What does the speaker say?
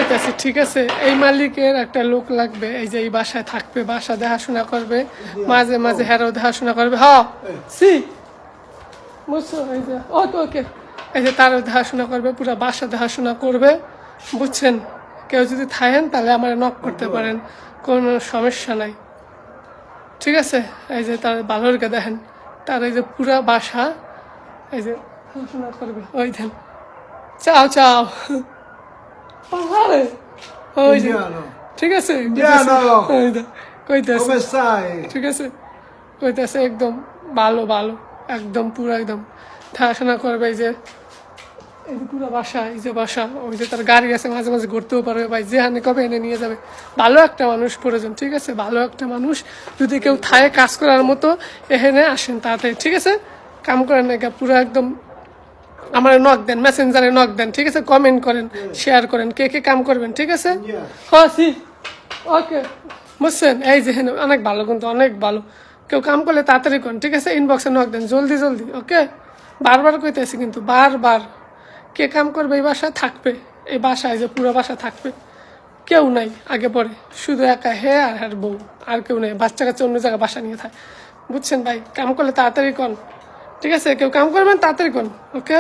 কইতাছি, ঠিক আছে? এই মালিকের একটা লোক লাগবে, এই যে এই বাসায় থাকবে, বাসা দেখাশোনা করবে, মাঝে মাঝে হেরাও দেখাশোনা করবে। সি বুঝছো? এই যে ওকে, এই যে তারও দেখাশোনা করবে, পুরো বাসা দেখাশোনা করবে, বুঝছেন? কেউ যদি থাকেন তাহলে আমার নক করতে পারেন, কোনো সমস্যা নাই, ঠিক আছে? এই যে তার ভালোরকে দেখেন, তার এই যে পুরা বাসা এই যে দেখাশোনা করবে। ওই দেন, চাও চাও, ওই যে ঠিক আছে, কইতেছে, ঠিক আছে, কইতেছে একদম ভালো ভালো, একদম পুরো একদম দেখাশোনা করবে। এই যে পুরো বাসা, এই যে বাসা, ওই যে তার গাড়ি আছে, মাঝে মাঝে ঘুরতেও পারবে ভাই, যেখানে কবে এনে নিয়ে যাবে। ভালো একটা মানুষ প্রয়োজন, ঠিক আছে? ভালো একটা মানুষ যদি কেউ থায় কাজ করার মতো, এখানে আসেন তাড়াতাড়ি, ঠিক আছে? কাম করেন না, পুরো একদম আমার নক দেন, মেসেঞ্জারে নক দেন, ঠিক আছে? কমেন্ট করেন, শেয়ার করেন, কে কে কাম করবেন, ঠিক আছে? সি ওকে, বুঝছেন? এই যে অনেক ভালো, কিন্তু অনেক ভালো। কেউ কাম করলে তাড়াতাড়ি করেন, ঠিক আছে? ইনবক্সে নক দেন, জলদি জলদি, ওকে? বারবার কইতেছি কিন্তু, বারবার। কে কাম করবে এই বাসায় থাকবে, এই বাসায় যে পুরো বাসা থাকবে, কেউ নাই আগে পরে, শুধু একা হে আর বউ, আর কেউ নেই। বাচ্চা কাচ্চা অন্য জায়গায় বাসা নিয়ে থাকে, বুঝছেন ভাই? কাম করলে তাড়াতাড়ি কন, ঠিক আছে? কেউ কাম করবেন তাড়াতাড়ি কন, ওকে?